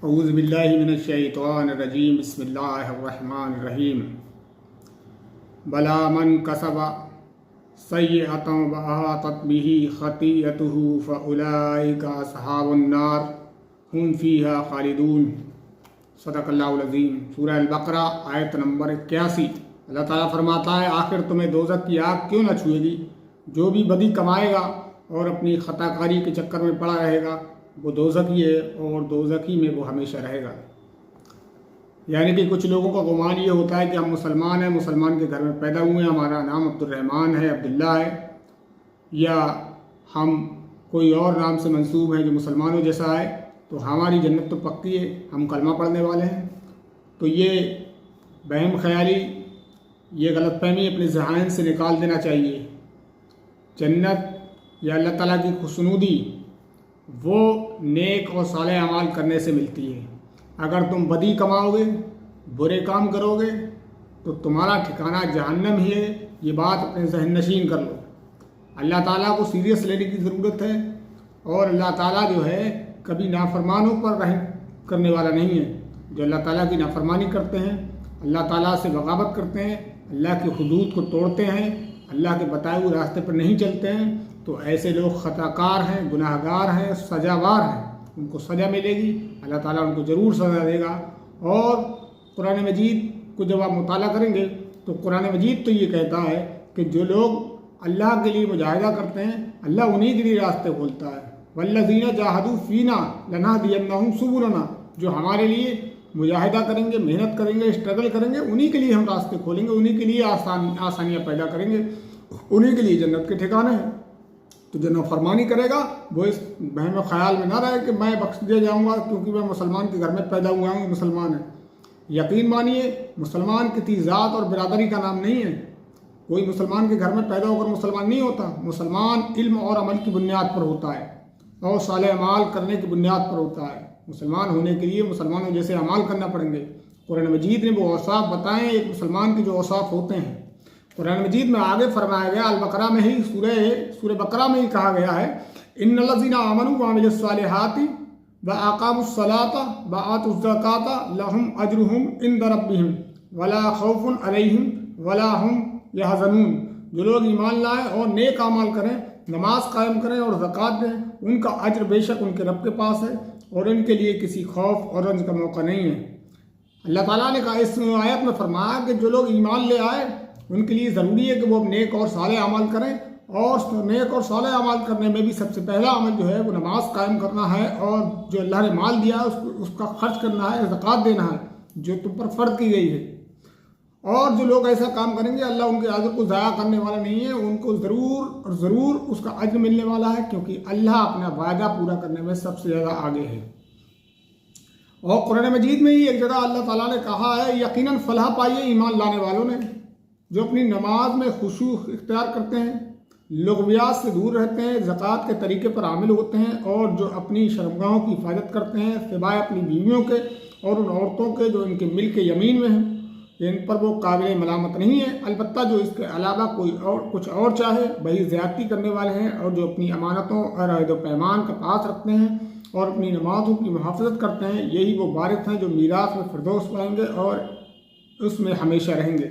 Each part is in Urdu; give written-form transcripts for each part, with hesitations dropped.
اعوذ باللہ من الشیطان الرجیم بسم اللہ الرحمن الرحیم بلا من کسب سیئۃ وأحاطت به خطیئته فأولئک اصحاب النار هم فیہا خالدون۔ صدق اللہ العظیم۔ سورہ البقرہ آیت نمبر 81۔ اللہ تعالیٰ فرماتا ہے آخر تمہیں دوزخ کی آگ کیوں نہ چھوئے گی؟ جو بھی بدی کمائے گا اور اپنی خطا کاری کے چکر میں پڑا رہے گا وہ دوزخی ہے اور دوزخی میں وہ ہمیشہ رہے گا۔ یعنی کہ کچھ لوگوں کا گمان یہ ہوتا ہے کہ ہم مسلمان ہیں، مسلمان کے گھر میں پیدا ہوئے ہیں، ہمارا نام عبد الرحمن ہے، عبداللہ ہے، یا ہم کوئی اور نام سے منسوب ہیں جو مسلمانوں جیسا ہے تو ہماری جنت تو پکی ہے، ہم کلمہ پڑھنے والے ہیں۔ تو یہ بہم خیالی، یہ غلط فہمی اپنے ذہن سے نکال دینا چاہیے۔ جنت یا اللہ تعالیٰ کی خوشنودی وہ نیک اور صالح اعمال کرنے سے ملتی ہے۔ اگر تم بدی کماؤ گے، برے کام کرو گے تو تمہارا ٹھکانہ جہنم ہی ہے، یہ بات اپنے ذہن نشین کر لو۔ اللہ تعالیٰ کو سیریس لینے کی ضرورت ہے، اور اللہ تعالیٰ جو ہے کبھی نافرمانوں پر رحم کرنے والا نہیں ہے۔ جو اللہ تعالیٰ کی نافرمانی کرتے ہیں، اللہ تعالیٰ سے بغاوت کرتے ہیں، اللہ کی حدود کو توڑتے ہیں، اللہ کے بتائے ہوئے راستے پر نہیں چلتے ہیں، تو ایسے لوگ خطا کار ہیں، گناہ گار ہیں، سزاوار ہیں، ان کو سزا ملے گی، اللہ تعالیٰ ان کو ضرور سزا دے گا۔ اور قرآن مجید کو جب آپ مطالعہ کریں گے تو قرآن مجید تو یہ کہتا ہے کہ جو لوگ اللہ کے لیے مجاہدہ کرتے ہیں اللہ انہی کے لیے راستے کھولتا ہے۔ والذین جاہدوا فینا لنہدینہم سبلنا، جو ہمارے لیے مجاہدہ کریں گے، محنت کریں گے، اسٹرگل کریں گے، انہی کے لیے ہم راستے کھولیں گے، انہی کے لیے آسانیاں پیدا کریں گے، انہی کے لیے جنت کے ٹھکانے ہیں۔ تو جو نافرمانی کرے گا وہ اس بہم و خیال میں نہ رہے کہ میں بخش دیا جاؤں گا کیونکہ میں مسلمان کے گھر میں پیدا ہوا ہوں، مسلمان ہے۔ یقین مانیے مسلمان کسی ذات اور برادری کا نام نہیں ہے۔ کوئی مسلمان کے گھر میں پیدا ہو کر مسلمان نہیں ہوتا۔ مسلمان علم اور عمل کی بنیاد پر ہوتا ہے اور صالح اعمال کرنے کی بنیاد پر ہوتا ہے۔ مسلمان ہونے کے لیے مسلمانوں جیسے اعمال کرنا پڑیں گے۔ قرآن مجید نے وہ اوصاف بتائے ایک مسلمان کے جو اوصاف ہوتے ہیں۔ قرآن مجید میں آگے فرمایا گیا، البقرہ میں ہی سورہ بقرہ میں ہی کہا گیا ہے، ان الذین آمنوا وعملوا الصالحات واقاموا الصلاۃ وآتوا الزکاۃ لہم اجرہم عند ربہم ولا خوف علیہم ولا ہم یحزنون۔ جو لوگ ایمان لائیں اور نیک اعمال کریں، نماز قائم کریں اور زکوٰۃ دیں، ان کا اجر بے شک ان کے رب کے پاس ہے اور ان کے لیے کسی خوف اور رنج کا موقع نہیں ہے۔ اللہ تعالیٰ نے کہا اس آیت میں فرمایا کہ جو لوگ ایمان لے آئے ان کے لیے ضروری ہے کہ وہ نیک اور صالح عمل کریں، اور نیک اور صالح عمل کرنے میں بھی سب سے پہلا عمل جو ہے وہ نماز قائم کرنا ہے، اور جو اللہ نے مال دیا ہے اس کا خرچ کرنا ہے، زکوٰۃ دینا ہے جو تم پر فرض کی گئی ہے۔ اور جو لوگ ایسا کام کریں گے اللہ ان کے اجر کو ضائع کرنے والا نہیں ہے، ان کو ضرور اس کا اجر ملنے والا ہے، کیونکہ اللہ اپنا وعدہ پورا کرنے میں سب سے زیادہ آگے ہے۔ اور قرآن مجید میں ہی ایک جگہ اللہ تعالیٰ نے کہا ہے یقیناً فلاح پائی ہے ایمان لانے والوں نے، جو اپنی نماز میں خشوع اختیار کرتے ہیں، لغویات سے دور رہتے ہیں، زکوٰۃ کے طریقے پر عامل ہوتے ہیں، اور جو اپنی شرمگاہوں کی حفاظت کرتے ہیں سوائے اپنی بیویوں کے اور ان عورتوں کے جو ان کے ملک یمین میں ہیں، ان پر وہ قابل ملامت نہیں ہے۔ البتہ جو اس کے علاوہ کچھ اور چاہے وہی زیادتی کرنے والے ہیں، اور جو اپنی امانتوں اور عہد و پیمان کا پاس رکھتے ہیں اور اپنی نمازوں کی محافظت کرتے ہیں، یہی وہ وارث ہیں جو میراث میں فردوس پائیں گے اور اس میں ہمیشہ رہیں گے۔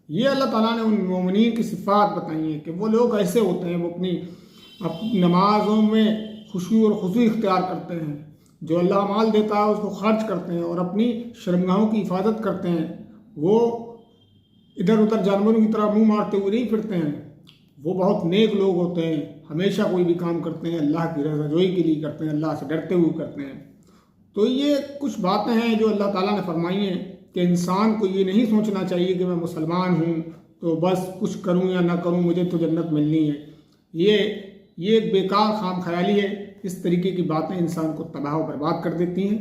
یہ اللہ تعالیٰ نے ان مومنین کی صفات بتائی ہیں کہ وہ لوگ ایسے ہوتے ہیں، وہ اپنی نمازوں میں خشوع اور خضوع اختیار کرتے ہیں، جو اللہ مال دیتا ہے اس کو خرچ کرتے ہیں اور اپنی شرمگاہوں کی حفاظت کرتے ہیں۔ وہ ادھر ادھر جانوروں کی طرح منہ مارتے ہوئے نہیں پھرتے ہیں، وہ بہت نیک لوگ ہوتے ہیں، ہمیشہ کوئی بھی کام کرتے ہیں اللہ کی رضا جوئی کے لیے کرتے ہیں، اللہ سے ڈرتے ہوئے کرتے ہیں۔ تو یہ کچھ باتیں ہیں جو اللہ تعالیٰ نے فرمائی ہیں کہ انسان کو یہ نہیں سوچنا چاہیے کہ میں مسلمان ہوں تو بس کچھ کروں یا نہ کروں مجھے تو جنت ملنی ہے۔ یہ ایک بیکار خام خیالی ہے۔ اس طریقے کی باتیں انسان کو تباہ و برباد کر دیتی ہیں۔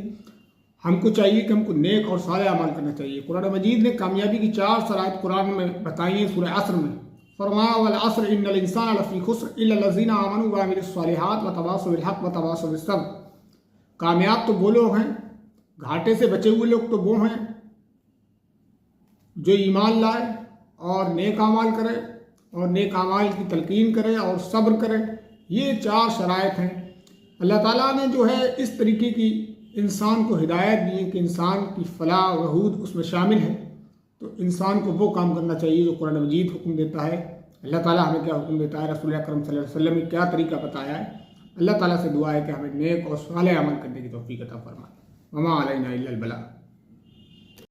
ہم کو چاہیے کہ ہم کو نیک اور صالح اعمال کرنا چاہیے۔ قرآن مجید نے کامیابی کی 4 شرائط قرآن میں بتائی ہیں سورہ عصر میں۔ فرمایا والعصر ان الانسان لفی خسر الا الذین آمنوا وعملوا الصالحات وتواصوا بالحق وتواصوا بالصبر۔ کامیاب تو وہ لوگ ہیں، گھاٹے سے بچے ہوئے لوگ تو وہ ہیں جو ایمان لائے اور نیک اعمال کرے اور نیک اعمال کی تلقین کرے اور صبر کرے۔ یہ 4 شرائط ہیں۔ اللہ تعالیٰ نے جو ہے اس طریقے کی انسان کو ہدایت دی ہے کہ انسان کی فلاح و بہبود اس میں شامل ہے، تو انسان کو وہ کام کرنا چاہیے جو قرآن مجید حکم دیتا ہے۔ اللہ تعالیٰ ہمیں کیا حکم دیتا ہے، رسول اکرم صلی اللہ علیہ وسلم نے کیا طریقہ بتایا ہے۔ اللہ تعالیٰ سے دعا ہے کہ ہمیں نیک اور صالح عمل کرنے کی توفیق عطا فرمائے۔ وما علینا الا البلاغ۔